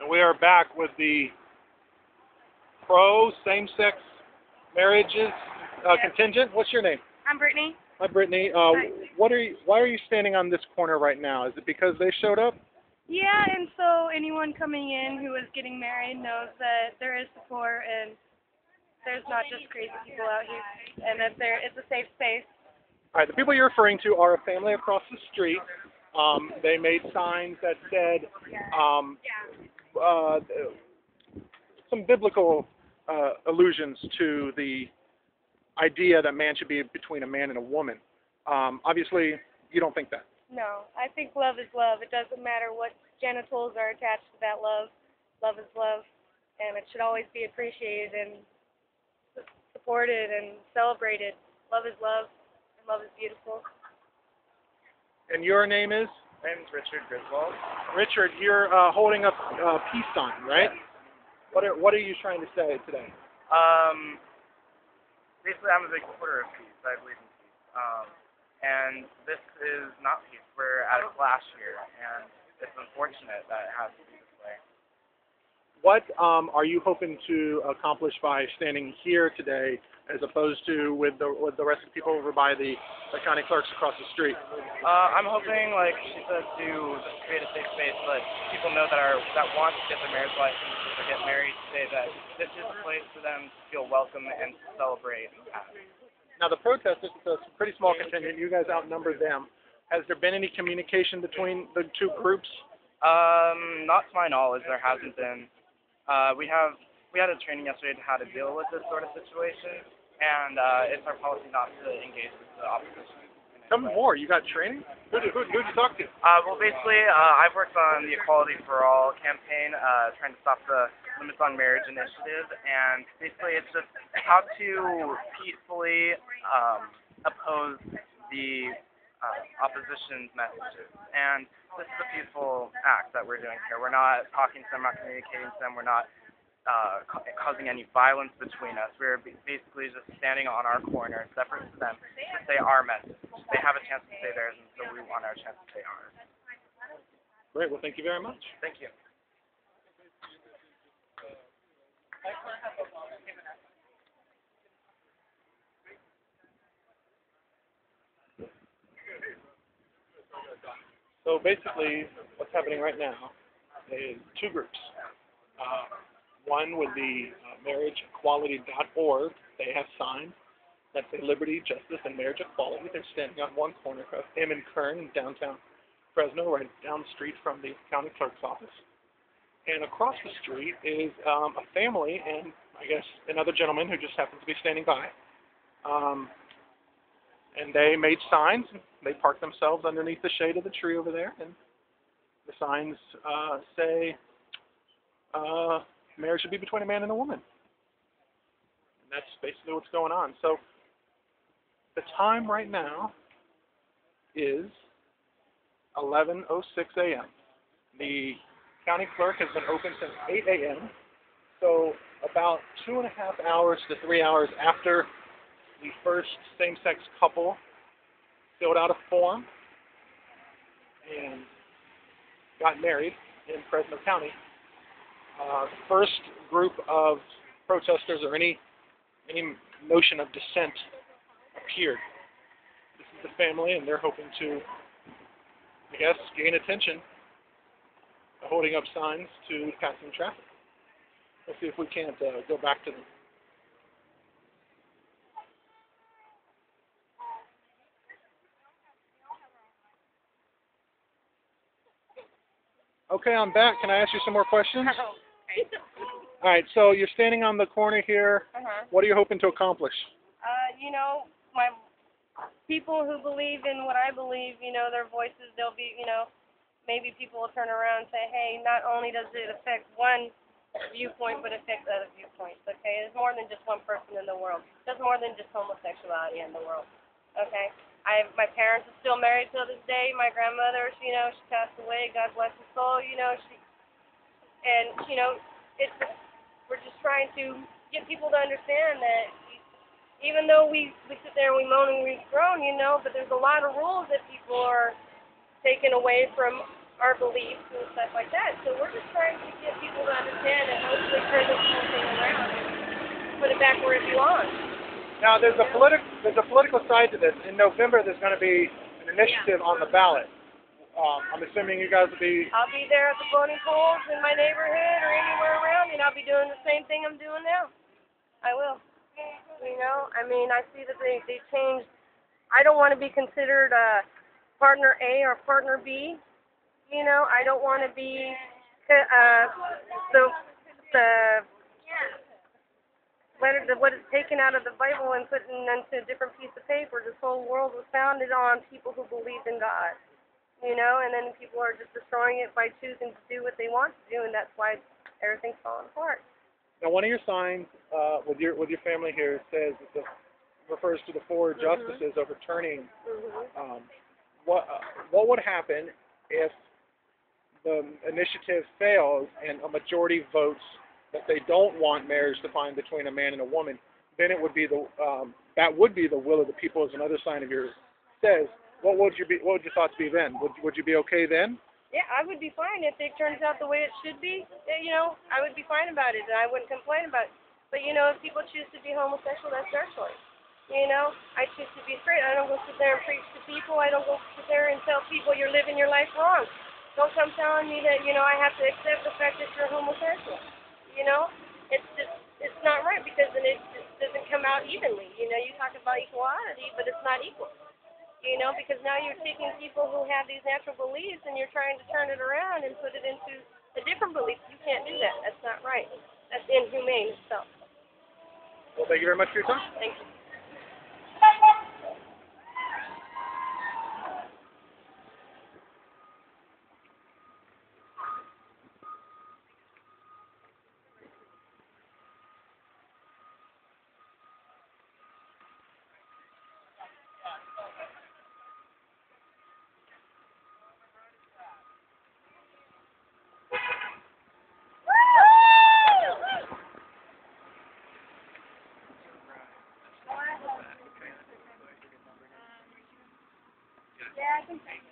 And we are back with the pro same-sex marriages contingent. What's your name? I'm Brittany. Hi, Brittany. Hi. Why are you standing on this corner right now? Is it because they showed up? Yeah, and so anyone coming in who is getting married knows that there is support and there's not just crazy people out here, and that it's a safe space. All right, the people you're referring to are a family across the street. They made signs that said some biblical allusions to the idea that man should be between a man and a woman. Obviously, you don't think that. No, I think love is love. It doesn't matter what genitals are attached to that love. Love is love, and it should always be appreciated and supported and celebrated. Love is love, and love is beautiful. And your name is? My name is Richard Griswold. Richard, you're holding up a peace sign, right? Yes. What are you trying to say today? Basically, I'm a big supporter of peace. I believe in peace. And this is not peace. We're at a clash here, and it's unfortunate that it has to be this way. What are you hoping to accomplish by standing here today, as opposed to with the rest of the people over by the county clerks across the street? I'm hoping, like she said, to just create a safe space so that people know that want to get their marriage license or get married today, that this is a place for them to feel welcome and to celebrate. Now, the protesters, it's a pretty small contingent. You guys outnumber them. Has there been any communication between the two groups? Not to my knowledge, there hasn't been. We had a training yesterday on how to deal with this sort of situation, and it's our policy not to engage with the opposition. Tell me more. You got training? Who'd you talk to? Well, basically, I've worked on the Equality for All campaign, trying to stop the Limits on Marriage initiative, and basically it's just how to peacefully oppose the opposition's messages. And this is a peaceful act that we're doing here. We're not talking to them, not communicating to them, we're not causing any violence between us. We're basically just standing on our corner, separate to them, to say our message. They have a chance to say theirs, and so we want our chance to say ours. Great. Well, thank you very much. Thank you. So basically, what's happening right now is two groups. One with the marriageequality.org. They have signs that say liberty, justice, and marriage equality. They're standing on one corner of M and Kern in downtown Fresno, right down the street from the county clerk's office. And across the street is a family and, I guess, another gentleman who just happens to be standing by. And they made signs. They parked themselves underneath the shade of the tree over there. And the signs say, marriage should be between a man and a woman. And that's basically what's going on. So the time right now is 11:06 a.m. The county clerk has been open since 8 a.m. So about 2.5 hours to 3 hours after the first same-sex couple filled out a form and got married in Fresno County, first group of protesters or any notion of dissent appeared. This is the family, and they're hoping to, I guess, gain attention by holding up signs to passing traffic. Let's see if we can't go back to them. Okay, I'm back. Can I ask you some more questions? Okay. All right, so you're standing on the corner here. What are you hoping to accomplish? My people who believe in what I believe, their voices, they'll be, maybe people will turn around and say, hey, not only does it affect one viewpoint, but it affects other viewpoints, okay? There's more than just one person in the world. There's more than just homosexuality in the world, okay? My parents are still married till this day. My grandmother, she passed away. God bless her soul. We're just trying to get people to understand that even though we sit there and we moan and we groan, but there's a lot of rules that people are taking away from our beliefs and stuff like that. So we're just trying to get people to understand and hopefully turn this whole thing around and put it back where it belongs. Now, there's a political side to this. In November, there's going to be an initiative on the ballot. I'm assuming you guys will be. I'll be there at the voting polls in my neighborhood or anywhere around, and I'll be doing the same thing I'm doing now. I will. You know, I mean, I see that they changed. I don't want to be considered partner A or partner B. You know, I don't want to be what is taken out of the Bible and put into a different piece of paper. This whole world was founded on people who believed in God. You know, and then people are just destroying it by choosing to do what they want to do, and that's why everything's falling apart. Now, one of your signs with your family here says refers to the four justices overturning. What would happen if the initiative fails and a majority votes that they don't want marriage defined between a man and a woman? Then it would be that would be the will of the people, as another sign of yours says. What would your thoughts be then? Would you be okay then? Yeah, I would be fine if it turns out the way it should be. You know, I would be fine about it, and I wouldn't complain about it. But you know, if people choose to be homosexual, that's their choice. You know, I choose to be straight. I don't go sit there and preach to people. I don't go sit there and tell people you're living your life wrong. Don't come telling me that I have to accept the fact that you're homosexual. You know, it's not right because then it just doesn't come out evenly. You know, you talk about equality, but it's not equal. You know, because now you're taking people who have these natural beliefs and you're trying to turn it around and put it into a different belief. You can't do that. That's not right. That's inhumane itself. Well, thank you very much for your time. Thank you. Yeah, I can